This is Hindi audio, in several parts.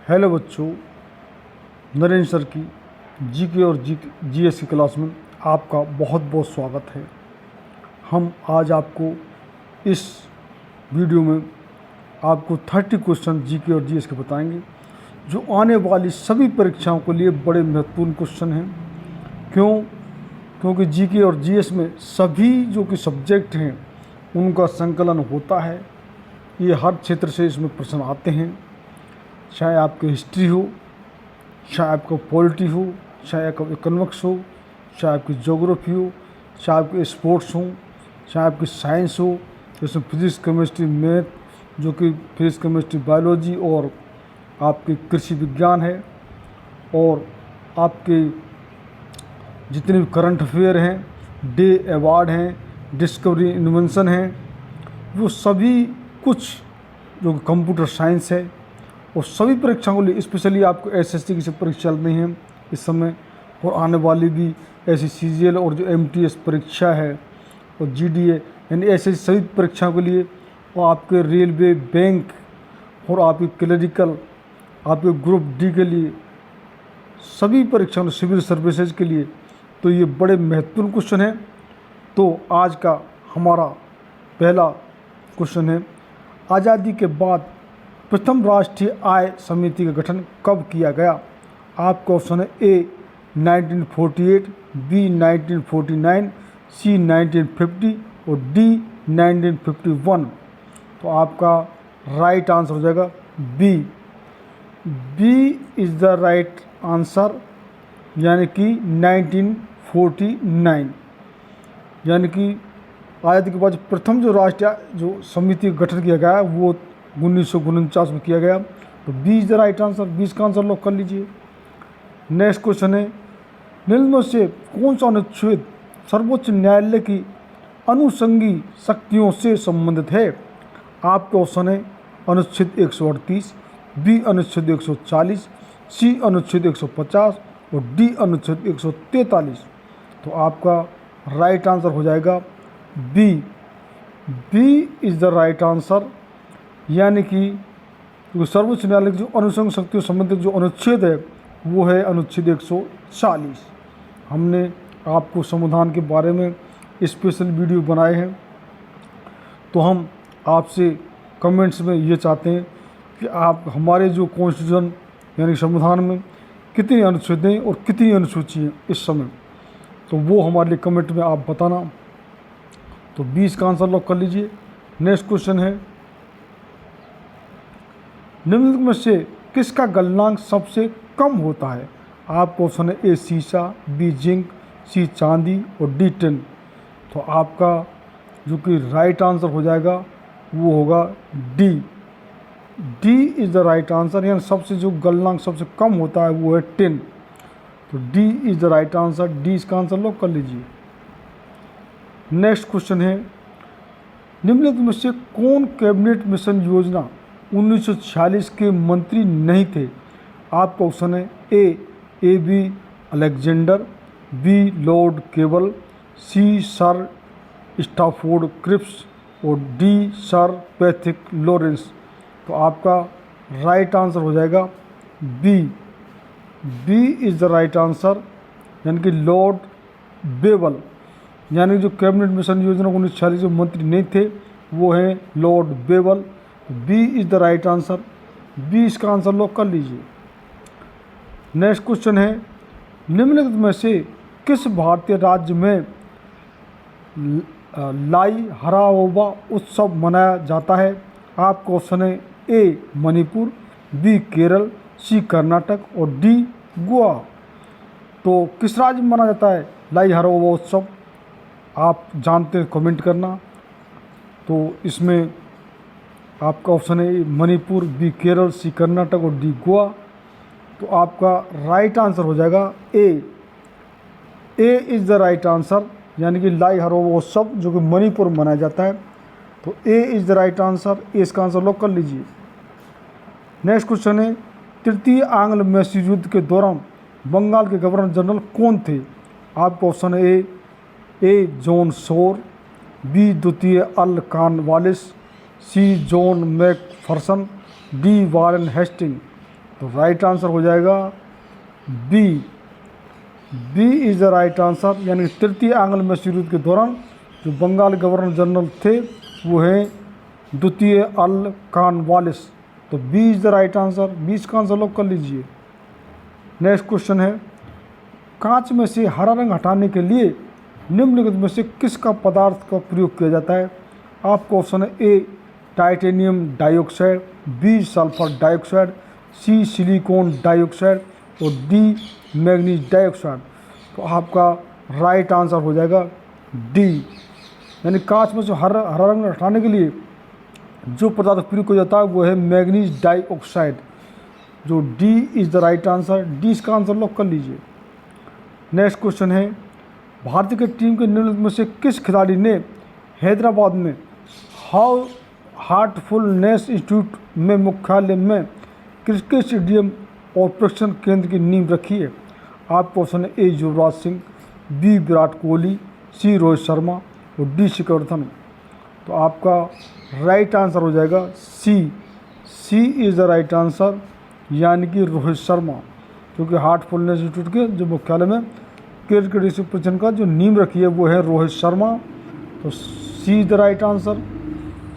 हेलो बच्चों, नरेंद्र सर की जीके और जीएस की क्लास में आपका बहुत बहुत स्वागत है। हम आज आपको इस वीडियो में आपको 30 क्वेश्चन जीके और जीएस के बताएंगे जो आने वाली सभी परीक्षाओं के लिए बड़े महत्वपूर्ण क्वेश्चन हैं। क्योंकि जीके और जीएस में सभी जो कि सब्जेक्ट हैं उनका संकलन होता है। ये हर क्षेत्र से इसमें प्रश्न आते हैं, चाहे आपकी हिस्ट्री हो, चाहे आपका पॉलिटी हो, चाहे आपका इकोनॉमिक्स हो, चाहे आपकी ज्योग्राफी हो, चाहे आपके स्पोर्ट्स हो, चाहे आपकी साइंस हो, जैसे फिजिक्स केमिस्ट्री मैथ, जो कि फिजिक्स केमिस्ट्री बायोलॉजी और आपके कृषि विज्ञान है, और आपके जितने भी करंट अफेयर हैं, डे अवार्ड हैं, डिस्कवरी इन्वेंशन हैं, वो सभी कुछ जो कंप्यूटर साइंस है, और सभी परीक्षाओं के लिए स्पेशली आपको एसएससी की सब परीक्षा चल रही हैं इस समय, और आने वाली भी ऐसी सीजीएल और जो एमटीएस परीक्षा है और जीडीए, यानी ऐसे सभी परीक्षाओं के लिए, और आपके रेलवे, बैंक और आपके क्लरिकल, आपके ग्रुप डी के लिए, सभी परीक्षाओं सिविल सर्विसेज के लिए, तो ये बड़े महत्वपूर्ण क्वेश्चन हैं। तो आज का हमारा पहला क्वेश्चन है, आज़ादी के बाद प्रथम राष्ट्रीय आय समिति का गठन कब किया गया? आपका ऑप्शन है ए 1948, बी 1949, सी 1950 और डी 1951। तो आपका राइट आंसर हो जाएगा B. B is the right answer, यानी कि 1949, यानी कि आज़ादी के बाद प्रथम जो राष्ट्रीय जो समिति का गठन किया गया वो 1949 में किया गया। तो B is the right answer, 20 का आंसर लॉक कर लीजिए। नेक्स्ट क्वेश्चन है, निम्न में से कौन सा अनुच्छेद सर्वोच्च न्यायालय की अनुषंगी शक्तियों से संबंधित है? आपका ऑप्शन है अनुच्छेद 138, बी अनुच्छेद 140, सी अनुच्छेद 150 और डी अनुच्छेद 143। तो आपका राइट आंसर हो जाएगा B. B is the right answer, यानी कि जो सर्वोच्च न्यायालय की जो अनुषंग शक्तियों संबंधित जो अनुच्छेद है वो है अनुच्छेद 140। हमने आपको संविधान के बारे में स्पेशल वीडियो बनाए हैं, तो हम आपसे कमेंट्स में ये चाहते हैं कि आप हमारे जो कॉन्स्टिट्यूशन यानी संविधान में कितनी अनुच्छेद हैं और कितनी अनुसूची हैं इस समय, तो वो हमारे लिए कमेंट में आप बताना। तो 20 का आंसर लॉक कर लीजिए। नेक्स्ट क्वेश्चन है, निम्नलिखित में से किसका गलनांक सबसे कम होता है? आपका ऑप्शन है ए सीसा, बी जिंक, सी चांदी और डी टिन। तो आपका जो कि राइट आंसर हो जाएगा वो होगा D. D is the right answer, यानी सबसे जो गलनांक सबसे कम होता है वो है टिन। तो D is the right answer, D इसका आंसर लॉक कर लीजिए। नेक्स्ट क्वेश्चन है, निम्नलिखित में से कौन कैबिनेट मिशन योजना 1946 के मंत्री नहीं थे? आपका ऑप्शन है A B Alexander, B Lord Cable, C Sir Stafford Cripps और डी सर पैथिक लॉरेंस। तो आपका राइट आंसर हो जाएगा B. B is the right answer, यानी कि लॉर्ड बेबल, यानी जो कैबिनेट मिशन योजना 1946 में मंत्री नहीं थे वो हैं lord Wavell. B is the right answer, B इसका आंसर लॉक कर लीजिए। नेक्स्ट क्वेश्चन है, निम्नलिखित में से किस भारतीय राज्य में लाई हराओबा उत्सव मनाया जाता है? आपका ऑप्शन है ए मणिपुर, बी केरल, सी कर्नाटक और डी गोवा। तो किस राज्य में मनाया जाता है लाई हराओबा उत्सव? आप जानते हैं कमेंट करना। तो इसमें आपका ऑप्शन है मणिपुर, बी केरल, सी कर्नाटक और डी गोवा। तो आपका राइट आंसर हो जाएगा A. A is the right answer, यानी कि लाई हराओबा उत्सव जो कि मणिपुर में मनाया जाता है। तो A is the right answer, A इसका आंसर लॉक कर लीजिए। नेक्स्ट क्वेश्चन है, तृतीय आंग्ल मैसूर युद्ध के दौरान बंगाल के गवर्नर जनरल कौन थे? आपका ऑप्शन है ए जॉन शोर, बी द्वितीय अल Cornwallis, C John Macpherson, D Warren Hasting. तो राइट आंसर हो जाएगा B. B is the right answer, यानी तृतीय आंग्ल मैसूर युद्ध के दौरान जो बंगाल गवर्नर जनरल थे वो हैं द्वितीय अल कॉर्नवालिस। तो B is the right answer, 20 का आंसर लॉक कर लीजिए। नेक्स्ट क्वेश्चन है, कांच में से हरा रंग हटाने के लिए निम्नलिखित में से किसका पदार्थ का प्रयोग किया जाता है? आपको ऑप्शन है A titanium dioxide, B sulphur dioxide, C silicon dioxide और डी मैग्नीज डाइऑक्साइड। तो आपका राइट आंसर हो जाएगा डी, यानी कांच में से हरा रंग हटाने के लिए जो पदार्थ प्रयोग किया जाता है वो है मैग्नीज डाइऑक्साइड। जो D is the right answer, D इसका आंसर लॉक कर लीजिए। नेक्स्ट क्वेश्चन है, भारतीय की टीम के निम्नलिखित में से किस खिलाड़ी ने हैदराबाद में हार्टफुलनेस इंस्टीट्यूट में मुख्यालय में क्रिकेट स्टेडियम और प्रशिक्षण केंद्र की नींव रखी है? आपको ऑप्शन है ए युवराज सिंह, बी विराट कोहली, सी रोहित शर्मा और डी शिखर धवन। तो आपका राइट आंसर हो जाएगा सी। सी इज़ द राइट आंसर, यानी कि रोहित शर्मा, क्योंकि हार्टफुलनेस इंस्टीट्यूट के जो मुख्यालय में क्रिकेट प्रशिक्षण का जो नींव रखी है वो है रोहित शर्मा। तो सी इज़ द राइट आंसर,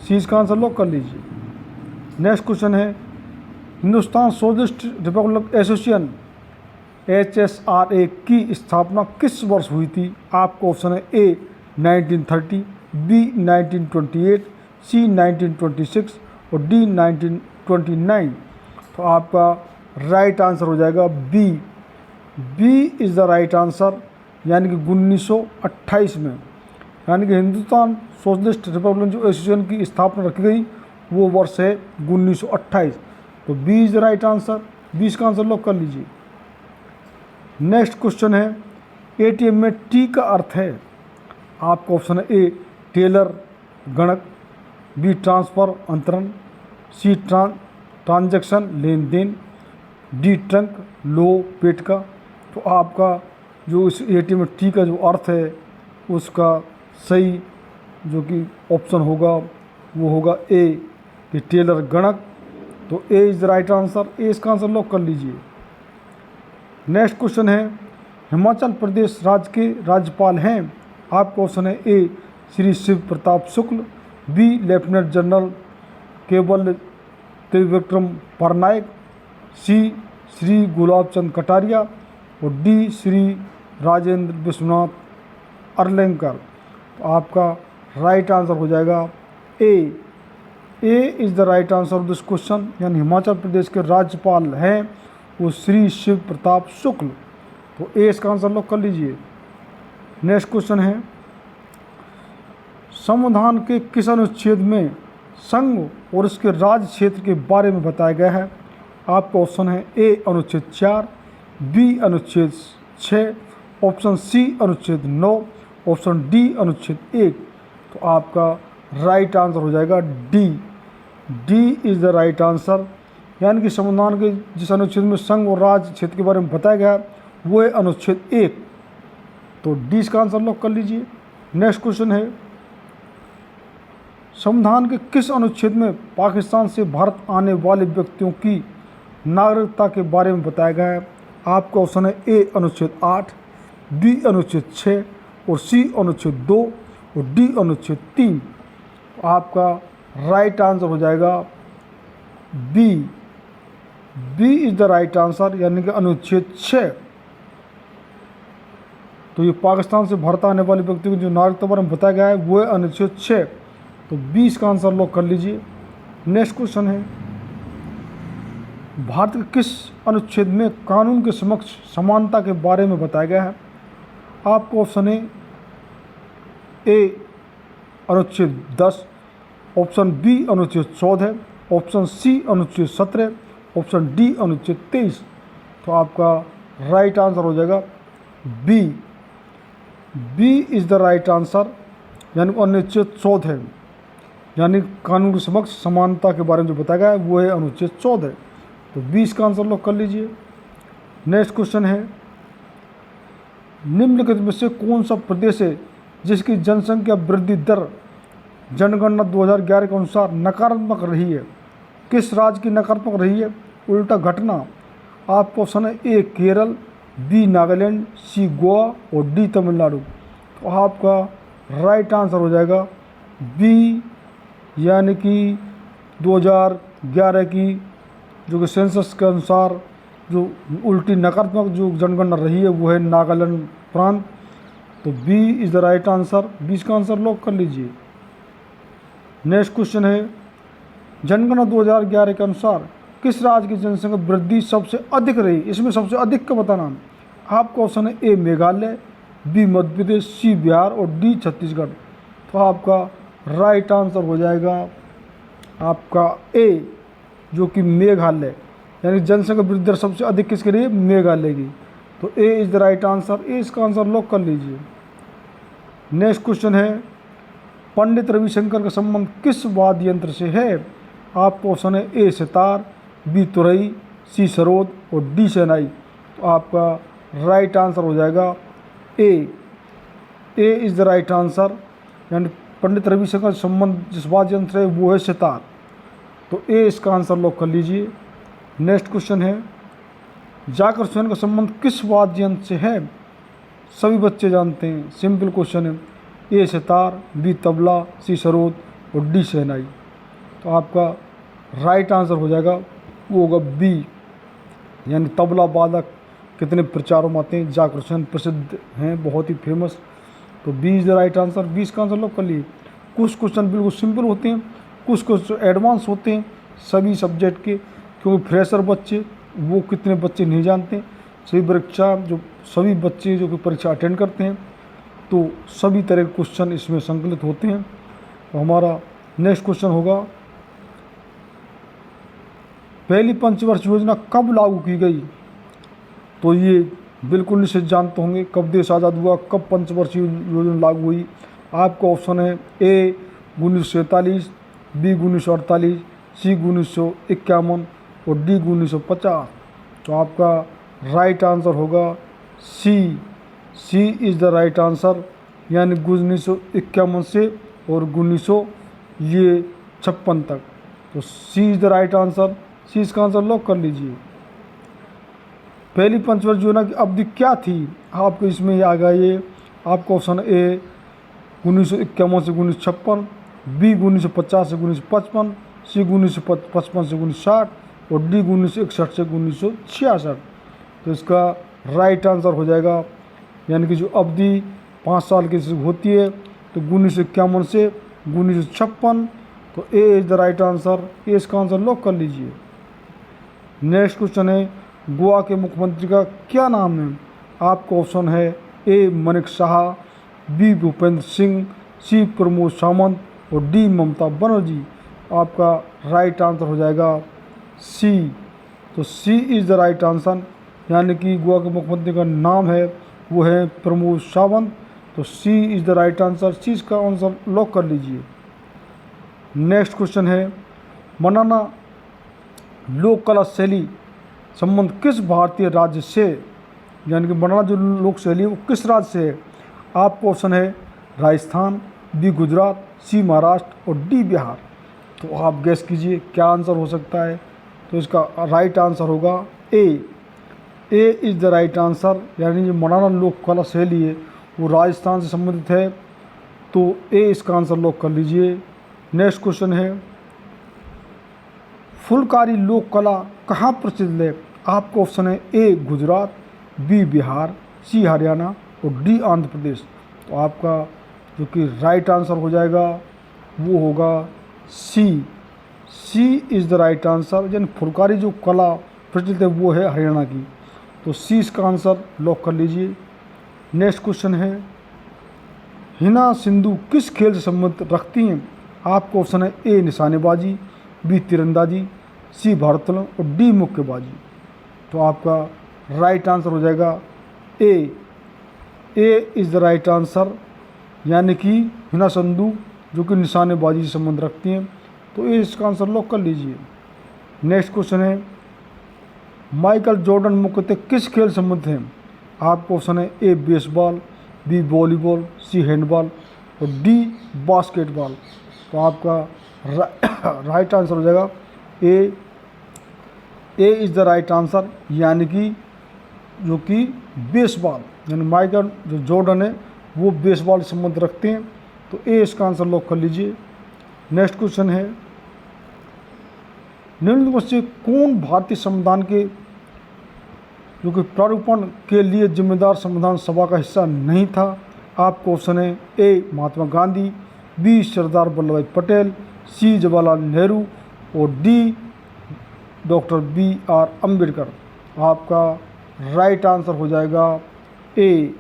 सी इसका आंसर लॉक कर लीजिए। नेक्स्ट क्वेश्चन है, Hindustan socialist Republic association HSRA की स्थापना किस वर्ष हुई थी? आपको ऑप्शन है ए 1930, बी 1928, सी 1926 और डी 1929। तो आपका राइट आंसर हो जाएगा B. B is the right answer, यानी कि 1928 में, यानी कि हिंदुस्तान सोशलिस्ट रिपब्लिक जो एसोसिएशन की स्थापना रखी गई वो वर्ष है 1928। तो B is the right answer, 20 का आंसर लॉक कर लीजिए। नेक्स्ट क्वेश्चन है, एटीएम में टी का अर्थ है? आपका ऑप्शन है ए टेलर गणक, बी ट्रांसफ़र अंतरण, सी ट्रांजैक्शन लेन देन, डी ट्रंक लो पेट का। तो आपका जो इस एटीएम में टी का जो अर्थ है उसका सही जो कि ऑप्शन होगा वो होगा ए कि टेलर गणक। तो A is the right answer, A इसका आंसर लॉक कर लीजिए। नेक्स्ट क्वेश्चन है, हिमाचल प्रदेश राज्य के राज्यपाल हैं? आपको ऑप्शन है A Shri Shiv Pratap Shukla, B lieutenant general Kewal Trivikram Patnaik, C Shri Gulab Chand Kataria और डी श्री राजेंद्र विश्वनाथ अर्लेंकर। तो आपका राइट आंसर हो जाएगा A. A is the right answer of this question, यानी हिमाचल प्रदेश के राज्यपाल हैं वो श्री शिव प्रताप शुक्ल। तो ए इसका आंसर लॉक कर लीजिए। नेक्स्ट क्वेश्चन है, संविधान के किस अनुच्छेद में संघ और इसके राज्य क्षेत्र के बारे में बताया गया है? आपका ऑप्शन है ए अनुच्छेद 4, बी अनुच्छेद 6, ऑप्शन सी अनुच्छेद 9, ऑप्शन डी अनुच्छेद 1। तो आपका राइट आंसर हो जाएगा D. D is the right answer, यानी कि संविधान के जिस अनुच्छेद में संघ और राज्य क्षेत्र के बारे में बताया गया वो है अनुच्छेद 1। तो डी इसका आंसर लॉक कर लीजिए। नेक्स्ट क्वेश्चन है, संविधान के किस अनुच्छेद में पाकिस्तान से भारत आने वाले व्यक्तियों की नागरिकता के बारे में बताया गया है? आपका ऑप्शन है ए अनुच्छेद 8, बी अनुच्छेद 6 और सी अनुच्छेद 2 और डी अनुच्छेद 3। तो आपका राइट आंसर हो जाएगा B. B is the right answer, यानी कि अनुच्छेद 6। तो ये पाकिस्तान से भारत आने वाले व्यक्तियों की जो नागरिकता बारे में बताया गया है वो है अनुच्छेद 6। तो 20 का आंसर लॉक कर लीजिए। नेक्स्ट क्वेश्चन है, भारत के किस अनुच्छेद में कानून के समक्ष समानता के बारे में बताया गया है? आपको ऑप्शन है ए अनुच्छेद 10, ऑप्शन बी अनुच्छेद 14, ऑप्शन सी अनुच्छेद 17, ऑप्शन डी अनुच्छेद 23। तो आपका राइट आंसर हो जाएगा B. B is the right answer, यानी अनुच्छेद 14, यानी कानून के समक्ष समानता के बारे में जो बताया गया है वो है अनुच्छेद 14। तो 20 का आंसर लॉक कर लीजिए। नेक्स्ट क्वेश्चन है, निम्नलिखित में से कौन सा प्रदेश है जिसकी जनसंख्या वृद्धि दर जनगणना 2011 के अनुसार नकारात्मक रही है? किस राज्य की नकारात्मक रही है? उल्टा घटना। आपका ऑप्शन है ए केरल, बी नागालैंड, सी गोवा और डी तमिलनाडु। तो आपका राइट आंसर हो जाएगा बी, यानी कि 2011 की जो कि सेंसस के अनुसार जो उल्टी नकारात्मक जो जनगणना रही है वो है नागालैंड प्रांत। तो B is the right answer. 20 का आंसर लॉक कर लीजिए। नेक्स्ट क्वेश्चन है, जनगणना 2011 के अनुसार किस राज्य की जनसंख्या वृद्धि सबसे अधिक रही? इसमें सबसे अधिक का बताना। आपका ऑप्शन है ए मेघालय, बी मध्य प्रदेश, सी बिहार और डी छत्तीसगढ़। तो आपका राइट आंसर हो जाएगा आपका ए, जो कि मेघालय, यानी जनसंख्या वृद्धि दर सबसे अधिक किसके लिए? मेघालय की। तो A is the right answer. A इसका आंसर लॉक कर लीजिए। नेक्स्ट क्वेश्चन है, पंडित रविशंकर का संबंध किस वाद्य यंत्र से है? आपका ऑप्शन है ए सितार, बी तुरई, सी सरोद और डी शहनाई। तो आपका राइट आंसर हो जाएगा A. A is the right answer, यानी पंडित रविशंकर का संबंध जिस वाद्य यंत्र है वो है सितार। तो ए इसका आंसर लॉक कर लीजिए। नेक्स्ट क्वेश्चन है, जाकर स्वयं का संबंध किस वाद्य यंत्र से है? सभी बच्चे जानते हैं, सिंपल क्वेश्चन है। ए सितार, बी तबला, सी सरोद और डी शहनाई। तो आपका राइट आंसर हो जाएगा वो होगा बी, यानी तबला वादक कितने प्रचारों में आते हैं, जाकर स्वयं प्रसिद्ध हैं, बहुत ही फेमस। तो B is the right answer. 20 का आंसर लॉक कर लिए। कुछ क्वेश्चन बिल्कुल सिंपल होते हैं, कुछ क्वेश्चन एडवांस होते हैं सभी सब्जेक्ट के, क्योंकि फ्रेशर बच्चे वो कितने बच्चे नहीं जानते। सभी बच्चे जो कि परीक्षा अटेंड करते हैं तो सभी तरह के क्वेश्चन इसमें संकलित होते हैं। तो हमारा नेक्स्ट क्वेश्चन होगा, पहली पंचवर्षीय योजना कब लागू की गई? तो ये बिल्कुल निश्चित जानते होंगे कब देश आज़ाद हुआ, कब पंचवर्षीय योजना लागू हुई। आपका ऑप्शन है ए 1947, बी 1948, सी 1951 और डी 1950। तो आपका राइट आंसर होगा सी। सी इज़ द राइट आंसर, यानी 1951 से और 1956 तक। तो सी इज़ द राइट आंसर। सी इसका आंसर लॉक कर लीजिए। पहली पंचवर्षीय योजना की अवधि क्या थी? आपको इसमें आ गया ये। आपका ऑप्शन ए 1951 से 1956, बी 1950 से 1955, सी 1955 से 1960 और डी 1961 से 1966। तो इसका राइट आंसर हो जाएगा, यानी कि जो अवधि 5 साल की होती है तो 1951 से 1956। तो A is the right answer. A इसका आंसर लॉक कर लीजिए। नेक्स्ट क्वेश्चन है, गोवा के मुख्यमंत्री का क्या नाम है? आपका ऑप्शन है ए मानिक साहा, बी भूपेंद्र सिंह, सी प्रमोद सावंत और डी ममता बनर्जी। आपका राइट आंसर हो जाएगा सी। तो सी इज़ द राइट आंसर, यानी कि गोवा के मुख्यमंत्री का नाम है वो है प्रमोद सावंत। तो सी इज़ द राइट आंसर। सी इसका आंसर लॉक कर लीजिए। नेक्स्ट क्वेश्चन है, मनाना लोक कला शैली संबंध किस भारतीय राज्य से? यानी कि मनाना जो लोक शैली है वो किस राज्य से है? आपको ऑप्शन है राजस्थान, बी गुजरात, सी महाराष्ट्र और डी बिहार। तो आप गैस कीजिए क्या आंसर हो सकता है। तो इसका राइट आंसर होगा A. A is the right answer, यानी जो मनाना लोक कला शैली है वो राजस्थान से संबंधित है। तो ए इसका आंसर लॉक कर लीजिए। नेक्स्ट क्वेश्चन है, फुलकारी लोक कला कहाँ प्रसिद्ध है? आपका ऑप्शन है ए गुजरात, बी बिहार, सी हरियाणा और डी आंध्र प्रदेश। तो आपका जो कि राइट आंसर हो जाएगा वो होगा सी। सी इज़ द राइट आंसर, यानी फुलकारी जो कला प्रचलित है वो है हरियाणा की। तो सी इसका आंसर लॉक कर लीजिए। नेक्स्ट क्वेश्चन है, हिना सिंधु किस खेल से संबंध रखती हैं? आपका ऑप्शन है ए निशानेबाजी, बी तीरंदाजी, सी भारोत्तोलन और डी मुक्केबाजी। तो आपका राइट आंसर हो जाएगा A. A is the right answer, यानी कि हिना सिंधु जो कि निशानेबाजी से संबंध रखती हैं। तो ए इसका आंसर लॉक कर लीजिए। नेक्स्ट क्वेश्चन है, माइकल जॉर्डन मुख्यतः किस खेल से संबंधित हैं? आपका ऑप्शन है A baseball, B volleyball, C handball और डी बास्केटबॉल। तो आपका राइट आंसर हो जाएगा A A is the right answer, यानी कि जो कि बेसबॉल, यानी माइकल जो जॉर्डन है वो बेसबॉल से संबंध रखते हैं, तो ए इसका आंसर लॉक कर लीजिए। नेक्स्ट क्वेश्चन है, निम्न में से कौन भारतीय संविधान के जो कि प्रारूपण के लिए जिम्मेदार संविधान सभा का हिस्सा नहीं था? आपको ऑप्शन है ए महात्मा गांधी, बी सरदार वल्लभ भाई पटेल, सी जवाहरलाल नेहरू और D doctor B R Ambedkar. आपका राइट आंसर हो जाएगा ए,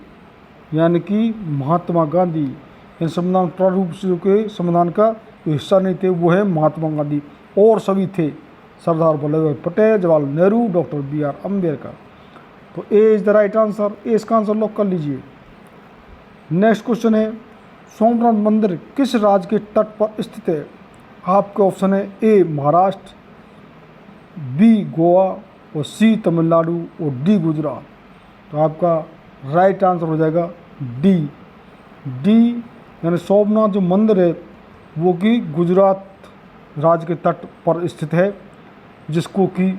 यानी कि महात्मा गांधी। इन संविधान प्रारूप से के संविधान का जो हिस्सा नहीं थे वो है महात्मा गांधी, और सभी थे सरदार वल्लभ भाई Patel, Jawaharlal Nehru, doctor B R Ambedkar. तो A is the right answer, A इसका आंसर लॉक कर लीजिए। नेक्स्ट क्वेश्चन है, सोमनाथ मंदिर किस राज्य के तट पर स्थित है? आपके ऑप्शन है ए महाराष्ट्र, बी गोवा और सी तमिलनाडु और डी गुजरात। तो आपका राइट आंसर हो जाएगा डी, यानी सोमनाथ जो मंदिर है वो कि गुजरात राज्य के तट पर स्थित है, जिसको कि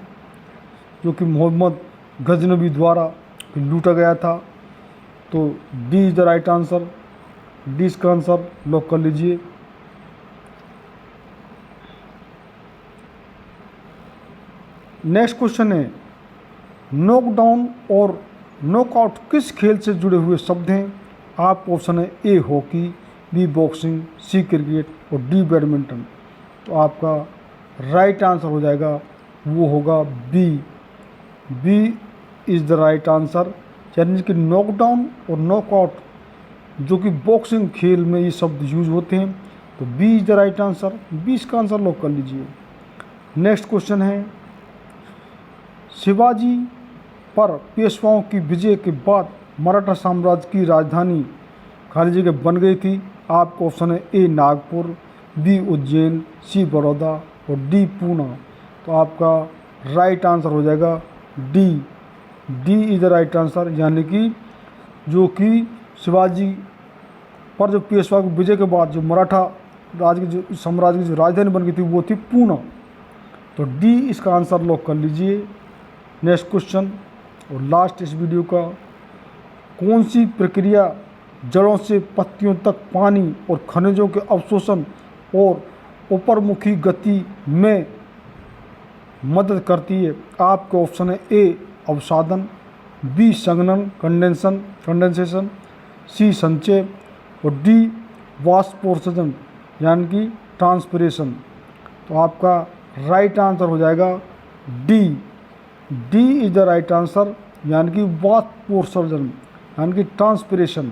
जो कि मोहम्मद गजनबी द्वारा लूटा गया था। तो D is the right answer, D इसका आंसर लॉक कर लीजिए। नेक्स्ट क्वेश्चन है, नॉकडाउन और नॉकआउट किस खेल से जुड़े हुए शब्द हैं? आपका ऑप्शन है A hockey, B boxing, C cricket और डी बैडमिंटन। तो आपका राइट आंसर हो जाएगा वो होगा B is the right answer, यानी कि नॉकडाउन और नॉकआउट जो कि बॉक्सिंग खेल में ये शब्द यूज होते हैं। तो B is the right answer, B इसका आंसर लॉक कर लीजिए। नेक्स्ट क्वेश्चन है, शिवाजी पर पेशवाओं की विजय के बाद मराठा साम्राज्य की राजधानी खाली जगह बन गई थी। आपका ऑप्शन है ए नागपुर, बी उज्जैन, सी बड़ौदा और डी पूना। तो आपका राइट आंसर हो जाएगा D is the right answer, यानी कि जो कि शिवाजी पर जो पेशवा की विजय के बाद जो मराठा राज्य की जो साम्राज्य की जो राजधानी बन गई थी वो थी पूना। तो डी इसका आंसर लॉक कर लीजिए। नेक्स्ट क्वेश्चन और लास्ट इस वीडियो का, कौन सी प्रक्रिया जड़ों से पत्तियों तक पानी और खनिजों के अवशोषण और ऊपरमुखी गति में मदद करती है? आपका ऑप्शन है ए अवसादन, बी संघनन कंडेंसेशन, सी संचय और डी वाष्पोत्सर्जन यानी कि ट्रांसपिरेशन। तो आपका राइट आंसर हो जाएगा D is the right answer, यानी कि वाष्पोत्सर्जन यानी कि ट्रांसपिरेशन।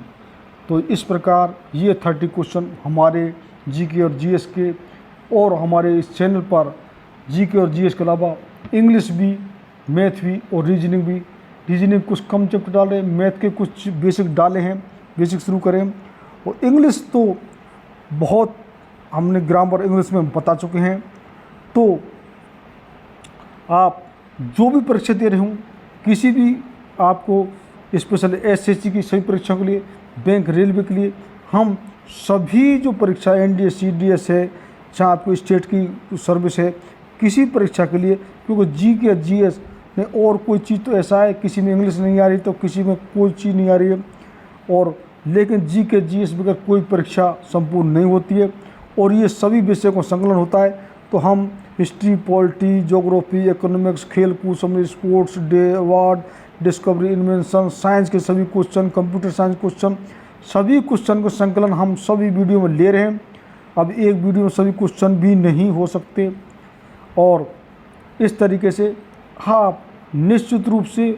तो इस प्रकार ये 30 क्वेश्चन हमारे जीके और जीएस के, और हमारे इस चैनल पर जीके और जीएस के अलावा इंग्लिश भी, मैथ भी और रीजनिंग कुछ कम चैप्टर डाले, मैथ के कुछ बेसिक डाले हैं, बेसिक शुरू करें। और इंग्लिश तो बहुत हमने ग्रामर इंग्लिश में बता चुके हैं। तो आप जो भी परीक्षा दे रहे हों, किसी भी आपको स्पेशल एसएससी की सभी परीक्षाओं के लिए, बैंक रेलवे के लिए, हम सभी जो परीक्षा एनडीए सीडीएस है, चाहे आपको स्टेट की सर्विस है, किसी परीक्षा के लिए, क्योंकि जीके या जीएस में और कोई चीज़ तो ऐसा है, किसी में इंग्लिश नहीं आ रही तो किसी में कोई चीज़ नहीं आ रही है, और लेकिन जीके जीएस बगैर कोई परीक्षा संपूर्ण नहीं होती है। और ये सभी विषयों का संकलन होता है। तो हम हिस्ट्री, पॉलिटी, ज्योग्राफी, इकोनॉमिक्स, खेल कूद, समझ, sports day, award, discovery, invention, science के सभी क्वेश्चन, कंप्यूटर साइंस क्वेश्चन, सभी क्वेश्चन का संकलन हम सभी वीडियो में ले रहे हैं। अब एक वीडियो में सभी क्वेश्चन भी नहीं हो सकते, और इस तरीके से आप निश्चित रूप से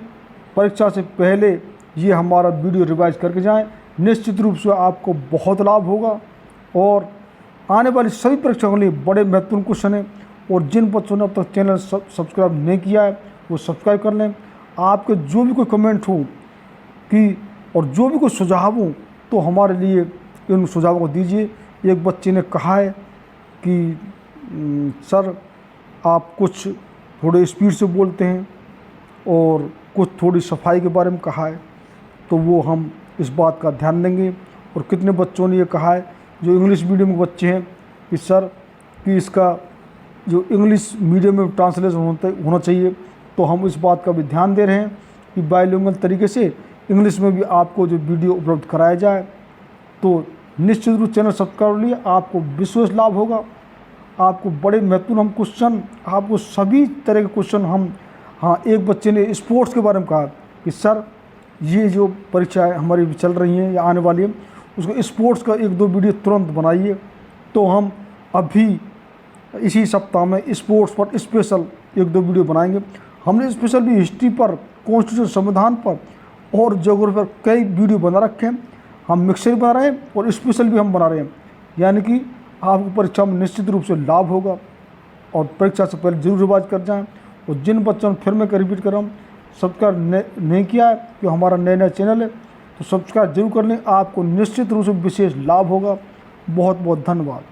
परीक्षा से पहले ये हमारा वीडियो रिवाइज करके जाएं। निश्चित रूप से आपको बहुत लाभ होगा, और आने वाली सभी परीक्षाओं के लिए बड़े महत्वपूर्ण क्वेश्चन हैं। और जिन बच्चों ने अब तक चैनल सब्सक्राइब नहीं किया है वो सब्सक्राइब कर लें। आपके जो भी कोई कमेंट हो कि और जो भी कोई सुझाव हो तो हमारे लिए इन सुझावों को दीजिए। एक बच्चे ने कहा है कि सर आप कुछ थोड़े स्पीड से बोलते हैं, और कुछ थोड़ी सफाई के बारे में कहा है, तो वो हम इस बात का ध्यान देंगे। और कितने बच्चों ने ये कहा है जो इंग्लिश मीडियम के बच्चे हैं कि सर कि इसका जो इंग्लिश मीडियम में ट्रांसलेशन होना चाहिए, तो हम इस बात का भी ध्यान दे रहे हैं कि बाइलिंगुअल तरीके से इंग्लिश में भी आपको जो वीडियो उपलब्ध कराया जाए। तो निश्चित रूप चैनल सब्सक्राइब लिए आपको विशेष लाभ होगा। आपको बड़े महत्वपूर्ण हम क्वेश्चन, आपको सभी तरह के क्वेश्चन हम, हाँ, एक बच्चे ने स्पोर्ट्स के बारे में कहा कि सर ये जो परीक्षाएँ हमारी चल रही हैं या आने वाली है, उसको स्पोर्ट्स का 1-2 वीडियो तुरंत बनाइए। तो हम अभी इसी सप्ताह में स्पोर्ट्स पर स्पेशल 1-2 वीडियो बनाएंगे। हमने स्पेशल भी हिस्ट्री पर, कॉन्स्टिट्यूशन, संविधान पर और ज्योग्राफी पर कई वीडियो बना रखे हैं। हम मिक्सर बना रहे हैं और स्पेशल भी हम बना रहे हैं, यानी कि आपको परीक्षा में निश्चित रूप से लाभ होगा। और परीक्षा से पहले जरूर रिवाइज कर जाएं। और जिन बच्चों ने, फिर मैं रिपीट कर रहा हूँ, सब्सक्राइब नहीं किया है कि हमारा नया चैनल है, तो सब्सक्राइब जरूर कर लें। आपको निश्चित रूप से विशेष लाभ होगा। बहुत बहुत धन्यवाद।